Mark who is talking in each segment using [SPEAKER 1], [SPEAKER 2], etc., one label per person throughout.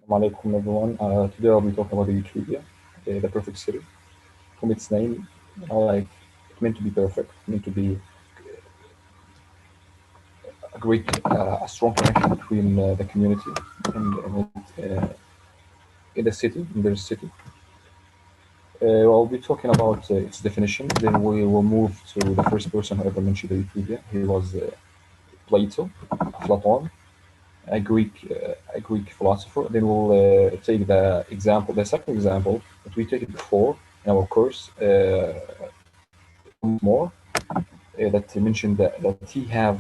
[SPEAKER 1] Assalamu alaikum everyone. Today I'll be talking about the Utopia, the perfect city. From its name, like it's meant to be perfect, meant to be a strong connection between the community and in the city, in their city. I'll be talking about its definition. Then we will move to the first person who ever mentioned the Utopia. He was Plato, Platon, a Greek philosopher. Then we'll take the example, the second example that we take it before in our course, more that he mentioned that he has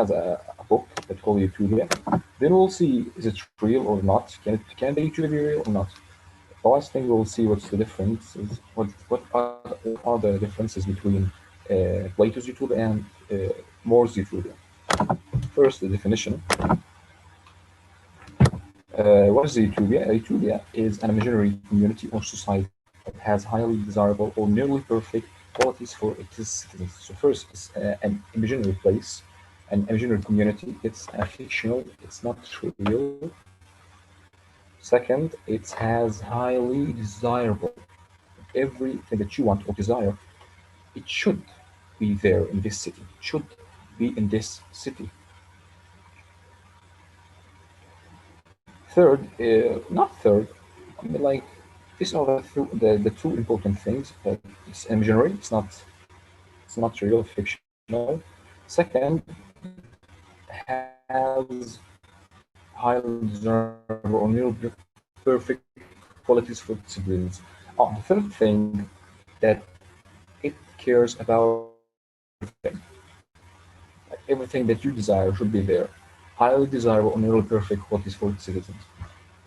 [SPEAKER 1] a book that called Utopia. Then we'll see is it real or not? Can the Utopia be real or not? The last thing we'll see what's the difference is what are the differences between Plato's Utopia and More's Utopia. First, the definition. What is a utopia? A utopia is an imaginary community or society that has highly desirable or nearly perfect qualities for its citizens. So first, it's an imaginary place, an imaginary community. It's a fictional. It's not real. Second, it has highly desirable. Everything that you want or desire, it should be there in this city. It should be in this city. Third, not third. I mean, like these are the two important things. That it's imaginary. It's not real fictional. Second, has highly desirable or near perfect qualities for its citizens. The third thing that it cares about everything. Like everything that you desire should be there. Highly desirable or nearly perfect qualities for its citizens.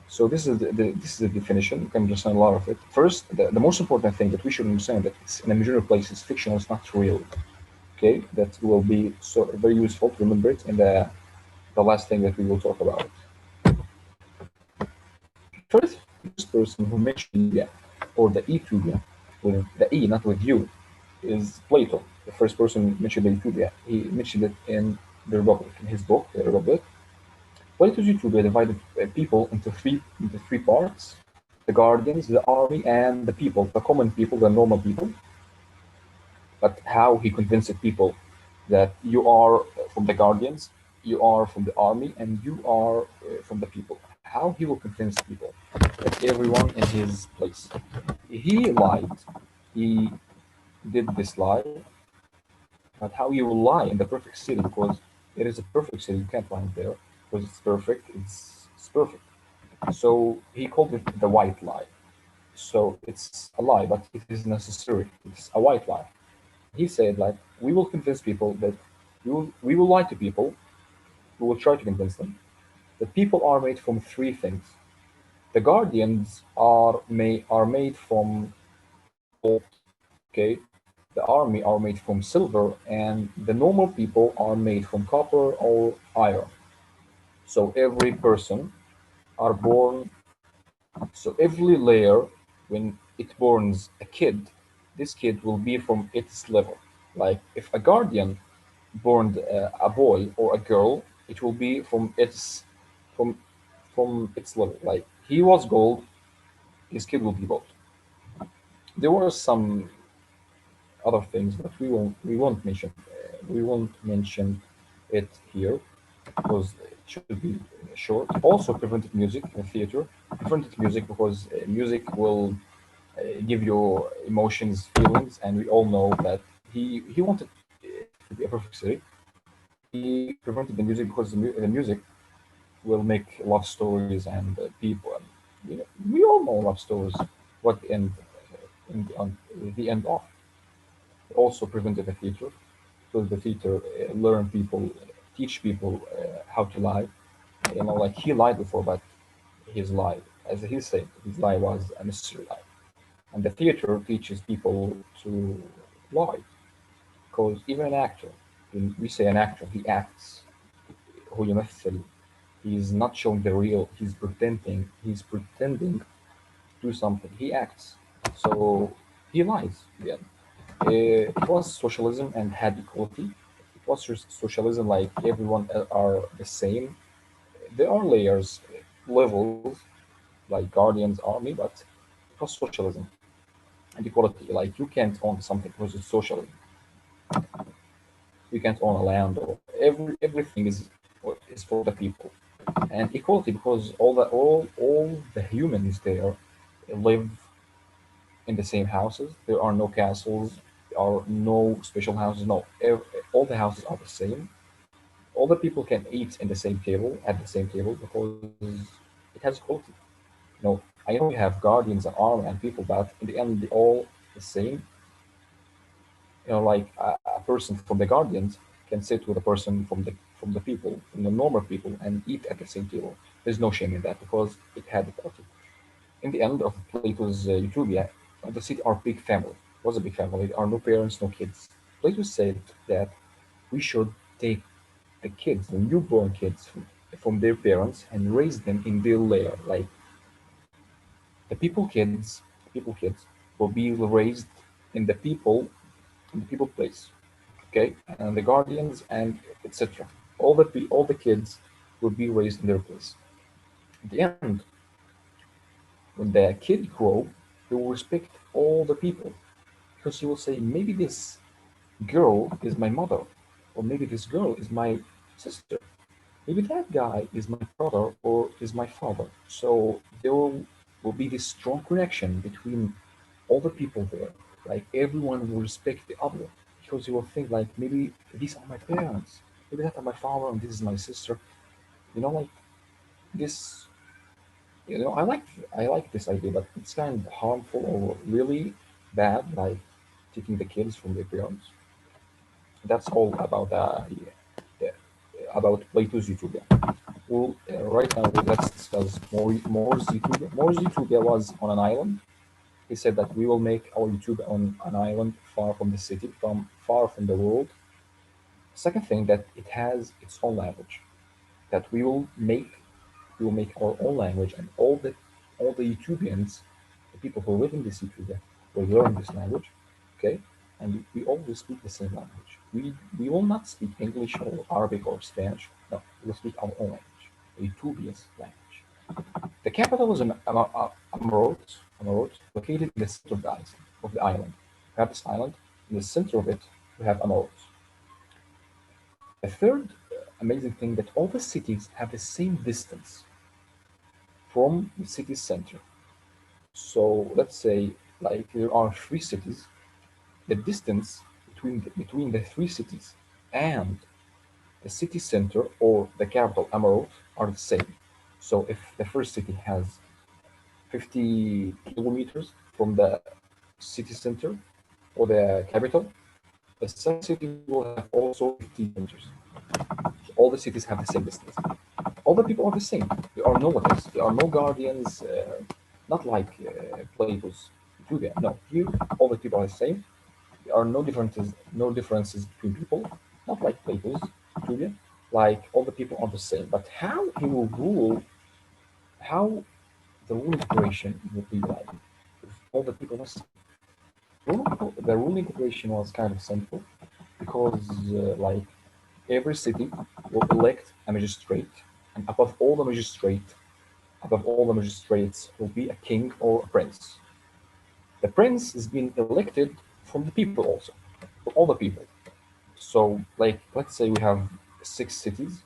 [SPEAKER 1] So this is the definition. You can understand a lot of it. First, the most important thing that we should understand that it's an imaginary place. It's fictional. It's not real. Okay, that will be so very useful to remember it in the last thing that we will talk about. First person who mentioned Utopia or the Utopia with the E, not with you, is Plato. The first person mentioned the Utopia. He mentioned it in the Republic, in his book, The Republic. Plato's Utopia divided people into three parts: the guardians, the army, and the people, the common people, the normal people. But how he convinced people that you are from the guardians, you are from the army, and you are from the people. How he will convince people that everyone in his place. He lied. He did this lie. But how you will lie in the perfect city because it is a perfect city. You can't lie there because it's perfect. It's perfect. So he called it the white lie. So it's a lie, but it is necessary. It's a white lie. He said, like, we will convince people that we will lie to people. We will try to convince them that people are made from three things. The guardians are made from gold. Okay, the army are made from silver, and the normal people are made from copper or iron. So every person are born. So every layer, when it borns a kid, this kid will be from its level. Like if a guardian born a boy or a girl, it will be from from its level. Like he was gold, his kid will be gold. There were some other things, but we won't mention it here because it should be short. Also, prevented music in theater. Prevented music because music will give you emotions, feelings, and we all know that he wanted to be a perfect city. He prevented the music because the music will make love stories and people. And, we all know love stories. What the end of. Also prevented the theater because the theater learn people, teach people how to lie. Like he lied before, but his lie, as he said, his lie was a mystery lie. And the theater teaches people to lie because even an actor, when we say an actor, he acts. هو يمثل. He's not showing the real. He's pretending to do something. He acts. So he lies. Yeah. It was socialism and had equality. It was socialism like everyone are the same. There are layers. levels like Guardian's army, but it was socialism and equality. Like you can't own something because it's socialism. You can't own a land or everything is for the people. And equality because all the humans there live in the same houses. There are no castles. There are no special houses. No, all the houses are the same. All the people can eat in the same table at the same table because it has equality. I know we have guardians and army and people, but in the end, they all the same. Like a person from the guardians can sit with a person from the people, from the normal people, and eat at the same table. There's no shame in that because it had equality. In the end of Plato's Utopia, the city are big family. It was a big family. There are no parents, no kids. Plato said that we should take the kids, the newborn kids, from their parents and raise them in their layer. Like the people kids will be raised in the people place, okay, and the guardians and etc. All the kids will be raised in their place. At the end, when the kid grow, he will respect all the people because he will say maybe this girl is my mother, or maybe this girl is my sister. Maybe that guy is my brother or is my father. So there will be this strong connection between all the people there. Like everyone will respect the other because you will think like maybe these are my parents, maybe that are my father and this is my sister. Like this. I like this idea, but it's kind of harmful or really bad, like taking the kids from their parents. That's all about the about Plato's Utopia. Well, right now let's discuss Moore's Utopia. Moore's Utopia was on an island. He said that we will make our Utopia on an island far from the city, far from the world. Second thing that it has its own language. That we will make our own language, and all the Utopians, the people who live in this Utopia, will learn this language. Okay, and we all will speak the same language. We will not speak English or Arabic or Spanish. No, we will speak our own language, Utopia's language. The capital is Amarot, located in the center of the island. We have this island. In the center of it, we have Amarot. The third amazing thing that all the cities have the same distance from the city center. So let's say like there are three cities. The distance between the three cities and the city center or the capital Amarot are the same. So if the first city has 50 kilometers from the city center or the capital, the second city will have also 50 kilometers. All the cities have the same distance. All the people are the same. There are no others. There are no guardians, not like Plato's Utopia. No, here all the people are the same. There are no differences between people, not like Plato's Utopia. Like all the people are the same. But how he will rule, how the ruling operation will be like if all the people are the same. The ruling operation was kind of simple because, like, every city will elect a magistrate, and above all the magistrates will be a king or a prince. The prince is being elected from the people also, from all the people. So, like, let's say we have 6 cities.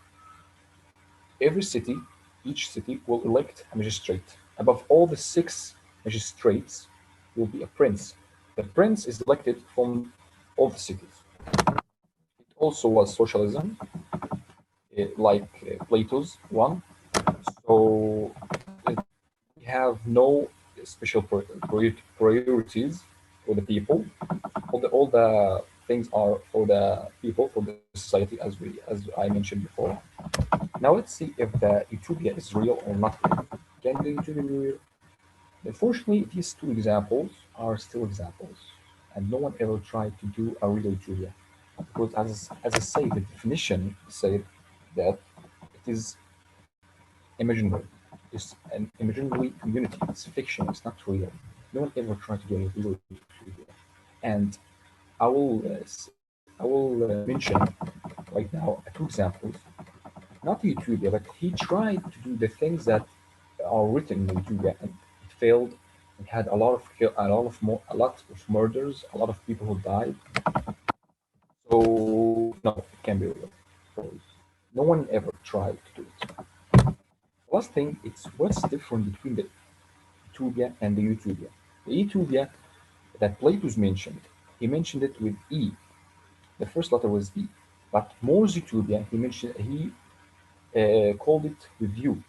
[SPEAKER 1] Every city, each city will elect a magistrate. Above all the 6 magistrates will be a prince. The prince is elected from all the cities. It also was socialism, like Plato's one. So we have no special priorities for the people. All the things are for the people, for the society, as I mentioned before. Now let's see if the utopia is real or not real. Can the utopia be real? Unfortunately, these two examples are still examples, and no one ever tried to do a real utopia. Because as I say, the definition said that it is imaginary. It's an imaginary community. It's fiction. It's not real. No one ever tried to do a real utopia. And I will mention right now two examples. Not Utopia, but he tried to do the things that are written in Utopia, and it failed. It had a lot of a lot of murders, a lot of people who died. So no, it can't be real because no one ever tried to do it. Last thing, it's what's different between the Utopia and the Utopia. The Utopia that Plato's mentioned, he mentioned it with E. The first letter was E. But Moore's Utopia, he called it with U.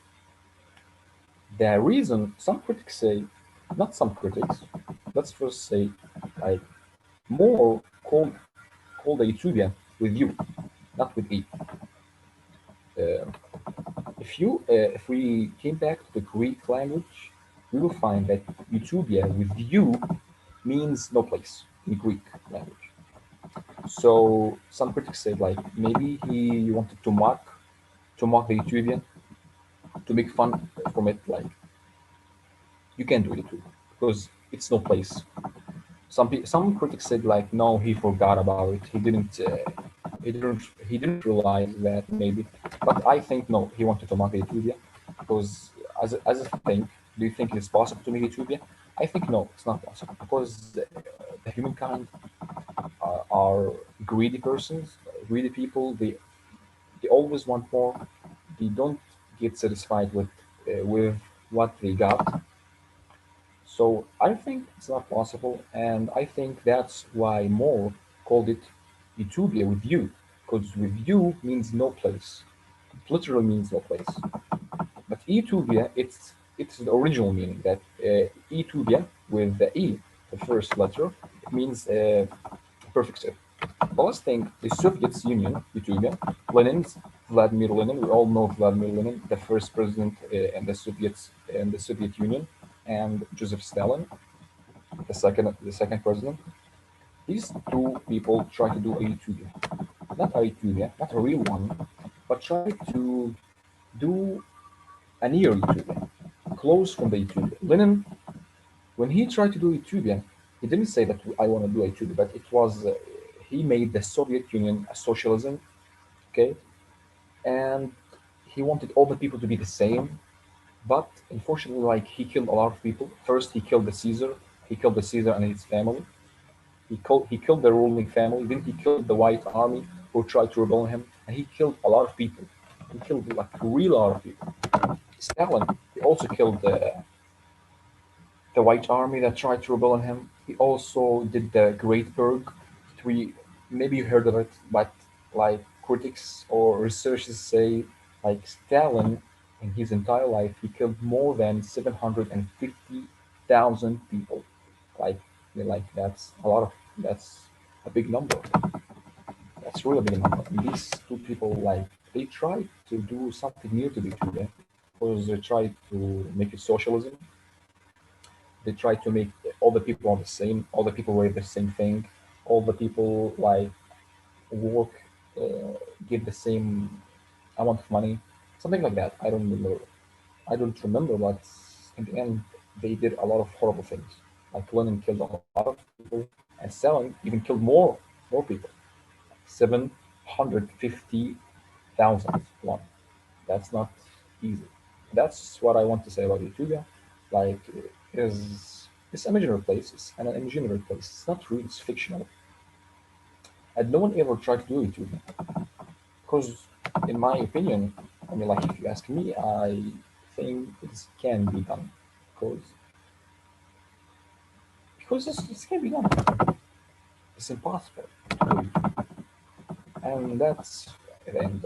[SPEAKER 1] The reason some critics say, not some critics, let's first say, like Moore called the Utopia with U, not with E. Uh, if we came back to the Greek language, we will find that Utopia with U means no place in Greek language. So some critics say like maybe he wanted to mock the Utopia, to make fun from it. Like you can't do it too because it's no place. Some critics said like no, he forgot about it. He didn't realize that maybe. But I think no, he wanted to mock the Utopia because as a thing, do you think it is possible to make Utopia? I think no, it's not possible because the humankind are greedy persons, greedy people. They always want more. They don't get satisfied with what they got. So I think it's not possible, and I think that's why Moore called it Utopia with you, because with you means no place. It literally means no place. But Utopia, it's the original meaning that Utopia with the E, the first letter, it means perfect set. The last thing, the Soviet Union, Utopia, Lenin's Vladimir Lenin. We all know Vladimir Lenin, the first president in the Soviet Union, and Joseph Stalin, the second president. These two people try to do a Utopia, not a Utopia, not a real one, but try to do a near Utopia, close from the Utopia. Lenin, when he tried to do Utopia, he didn't say that I want to do a Utopia, but it was he made the Soviet Union a socialism, okay, and he wanted all the people to be the same. But unfortunately, like he killed a lot of people. First, he killed the Caesar. He killed the Caesar and his family. He killed the ruling family. Then he killed the White Army who tried to rebel on him, and he killed a lot of people. He killed like a real lot of people. Stalin, he also killed the White Army that tried to rebel on him. He also did the Great Purge. We maybe you heard of it, but like critics or researchers say, like Stalin, in his entire life, he killed more than 750,000 people. Like, that's a lot of that's a big number. That's really a big number. And these two people, like, they tried to do something new to the Utopia because they tried to make it socialism. They try to make all the people on the same, all the people wear the same thing, all the people like work, give the same amount of money, something like that. I don't remember. I don't remember, but in the end, they did a lot of horrible things. Like Lenin killed a lot of people, and Stalin even killed more people. 750,000. One. That's not easy. That's what I want to say about Utopia. Like, is it's imaginary place. It's an imaginary place. It's not real. It's fictional. And no one ever tried to do Utopia because, in my opinion, I mean, like if you ask me, I think this can be done because this can be done. It's impossible to do it. And that's the end.